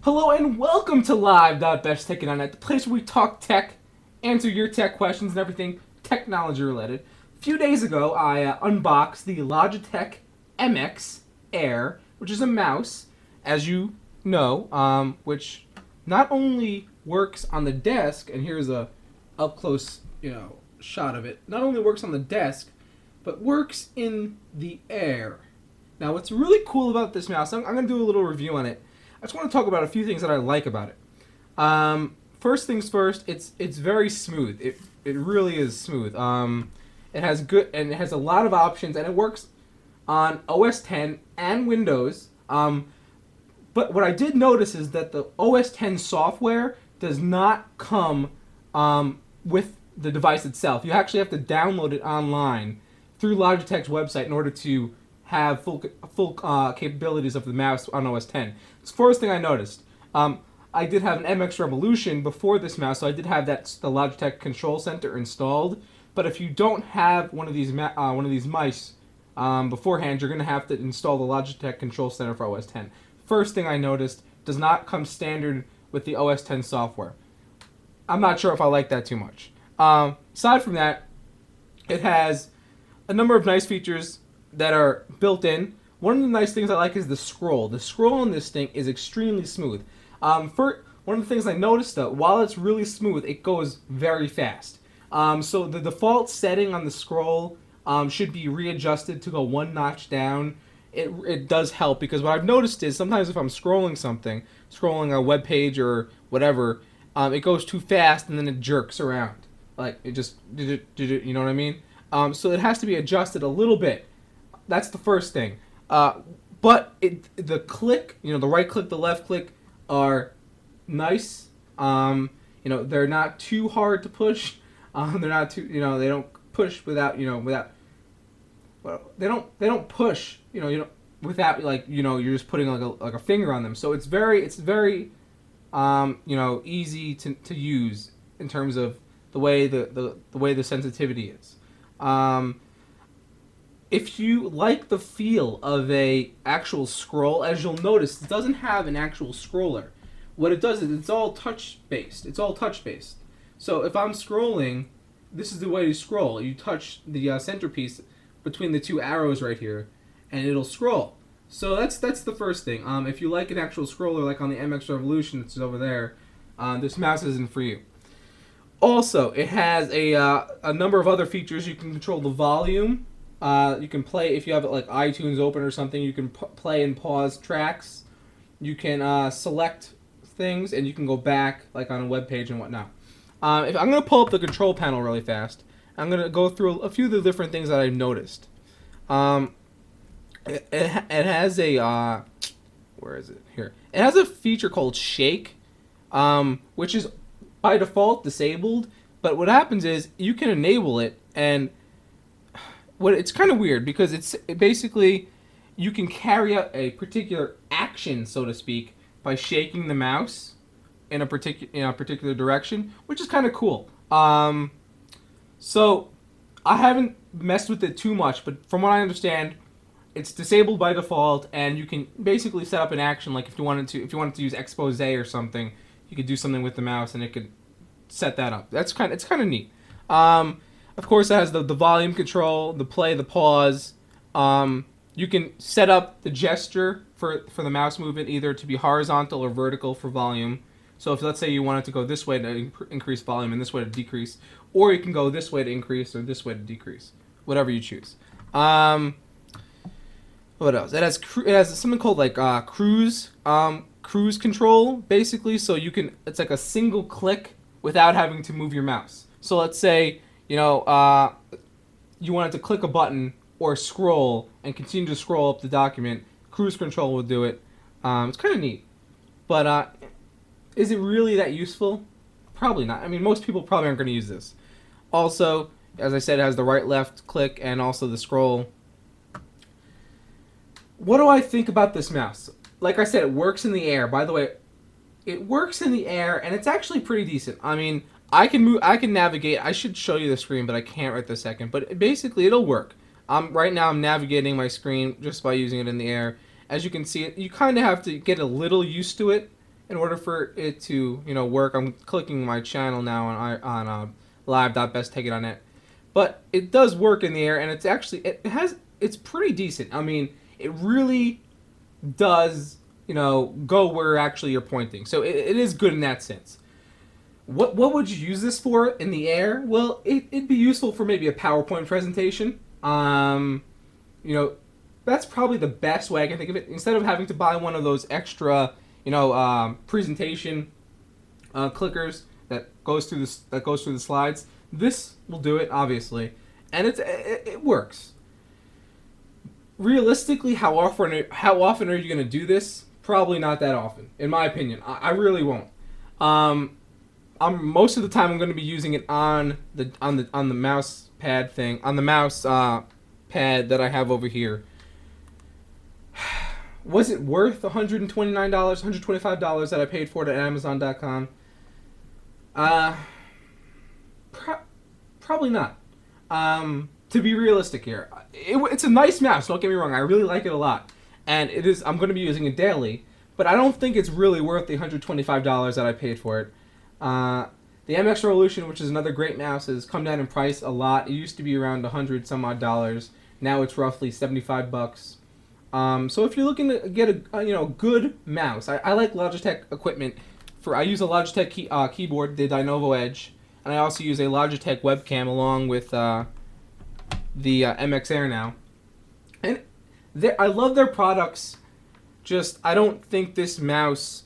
Hello and welcome to live.besttech.net, the place where we talk tech, answer your tech questions and everything technology related. A few days ago, I unboxed the Logitech MX Air, which is a mouse, as you know, which not only works on the desk, and here's a up close, shot of it. Not only works on the desk, but works in the air. Now, what's really cool about this mouse, I'm going to do a little review on it. I just want to talk about a few things that I like about it. First things first, it's very smooth. It really is smooth. It has a lot of options, and it works on OS 10 and Windows. But what I did notice is that the OS 10 software does not come with the device itself. You actually have to download it online through Logitech's website in order to have full capabilities of the mouse on OS 10. It's the first thing I noticed. I did have an MX Revolution before this mouse, so I did have the Logitech Control Center installed. But if you don't have one of these mice beforehand, you're going to have to install the Logitech Control Center for OS 10. First thing I noticed, does not come standard with the OS 10 software. I'm not sure if I like that too much. Aside from that, it has a number of nice features that are built in. One of the nice things I like is the scroll. The scroll on this thing is extremely smooth. One of the things I noticed though, while it's really smooth, it goes very fast. So the default setting on the scroll should be readjusted to go one notch down. It does help, because what I've noticed is sometimes if I'm scrolling a web page or whatever, it goes too fast and then it jerks around. Like it just, you know what I mean? So it has to be adjusted a little bit. That's the first thing. But the click, the right click, the left click are nice. They're not too hard to push. They're not too, they don't push without, well, they don't push, without you're just putting like a finger on them. So it's very easy to use in terms of the way the sensitivity is. If you like the feel of a actual scroll, as you'll notice, it doesn't have an actual scroller. What it does is it's all touch based. So if I'm scrolling, this is the way you scroll. You touch the centerpiece between the two arrows right here, and it'll scroll. So that's the first thing. If you like an actual scroller, like on the MX Revolution that's over there, this mouse isn't for you. Also, it has a number of other features. You can control the volume. You can play, if you have it like iTunes open or something, you can play and pause tracks. You can select things, and you can go back like on a web page and whatnot. I'm going to pull up the control panel really fast. I'm going to go through a few of the different things that I've noticed. It has a, where is it? Here. It has a feature called Shake, which is by default disabled, but what happens is you can enable it, and it's kind of weird because basically you can carry out a particular action, so to speak, by shaking the mouse in a particular direction, which is kind of cool. So I haven't messed with it too much, but from what I understand, it's disabled by default, and you can basically set up an action, like if you wanted to use expose or something, you could do something with the mouse and it could set that up. It's kind of neat. Of course, it has the volume control, the play, the pause. You can set up the gesture for the mouse movement either to be horizontal or vertical for volume. So if, let's say, you wanted to go this way to increase volume and this way to decrease, or you can go this way to increase or this way to decrease, whatever you choose. What else? It has something called like cruise control, basically. So it's like a single click without having to move your mouse. So let's say you wanted to click a button or scroll and continue to scroll up the document, cruise control will do it. It's kind of neat. But is it really that useful? Probably not. I mean, most people probably aren't going to use this. Also, as I said, it has the right-left click and also the scroll. What do I think about this mouse? Like I said, it works in the air. By the way, it works in the air, and it's actually pretty decent. I mean, I can navigate. I should show you the screen, but I can't right this second. But basically, it'll work. Right now, I'm navigating my screen just by using it in the air. As you can see, you kind of have to get a little used to it in order for it to, you know, work. I'm clicking my channel now on live.besttakeit.net, but it does work in the air, and it's pretty decent. I mean, it really does, you know, go where actually you're pointing. So it is good in that sense. What would you use this for in the air? Well, it'd be useful for maybe a PowerPoint presentation. You know, that's probably the best way I can think of it. Instead of having to buy one of those extra, you know, presentation clickers that goes through the slides, this will do it, obviously, and it works. Realistically, how often are you going to do this? Probably not that often, in my opinion. I really won't. Most of the time I'm going to be using it on the mouse pad thing, on the mouse pad that I have over here. Was it worth $129, $125 that I paid for it at Amazon.com? Probably not. To be realistic here, it's a nice mouse. Don't get me wrong. I really like it a lot, and it is. I'm going to be using it daily, but I don't think it's really worth the $125 that I paid for it. The MX Revolution, which is another great mouse, has come down in price a lot. It used to be around $100 some odd dollars. Now it's roughly $75. So if you're looking to get a good mouse, I like Logitech equipment. I use a Logitech keyboard, the Dinovo Edge, and I also use a Logitech webcam along with the MX Air now. And I love their products. Just I don't think this mouse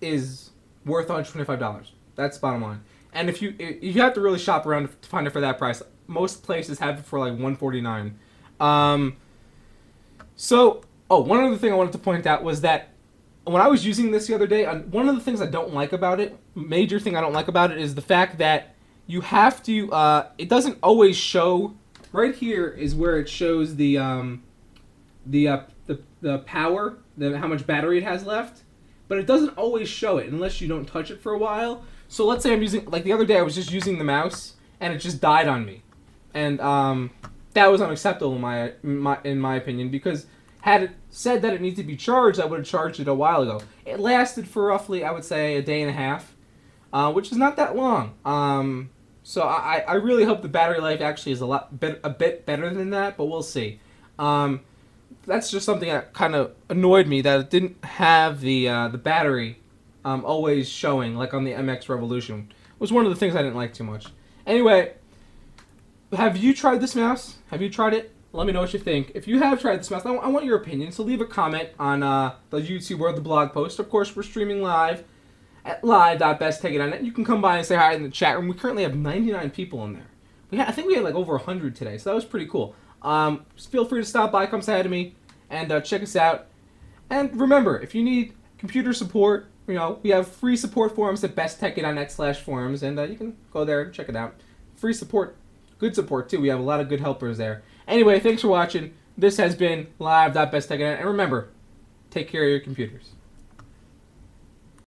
is worth $125. That's the bottom line. And if you have to really shop around to find it for that price. Most places have it for like $149. One other thing I wanted to point out was that when I was using this the other day, one of the things I don't like about it, major thing I don't like about it, is the fact that you have to, it doesn't always show. Right here is where it shows the power, how much battery it has left, but it doesn't always show it unless you don't touch it for a while. So let's say I'm using, like the other day I was just using the mouse and it just died on me, and that was unacceptable in my opinion, because had it said that it needs to be charged, I would have charged it a while ago. It lasted for roughly, I would say, a day and a half, which is not that long. So I really hope the battery life actually is a bit better than that, but we'll see. That's just something that kind of annoyed me, that it didn't have the battery always showing, like on the MX Revolution. It was one of the things I didn't like too much. Anyway, have you tried this mouse? Have you tried it? Let me know what you think. If you have tried this mouse, I want your opinion, so leave a comment on the YouTube or the blog post. Of course, we're streaming live at live.besttakeit.net. You can come by and say hi in the chat room. We currently have 99 people in there. I think we had like over 100 today, so that was pretty cool. Just feel free to stop by, come say hi to me, and check us out. And remember, if you need computer support, you know, we have free support forums at besttakeit.net/forums, and you can go there and check it out. Free support, good support too. We have a lot of good helpers there. Anyway, thanks for watching. This has been live.besttakeit.net, and remember, take care of your computers.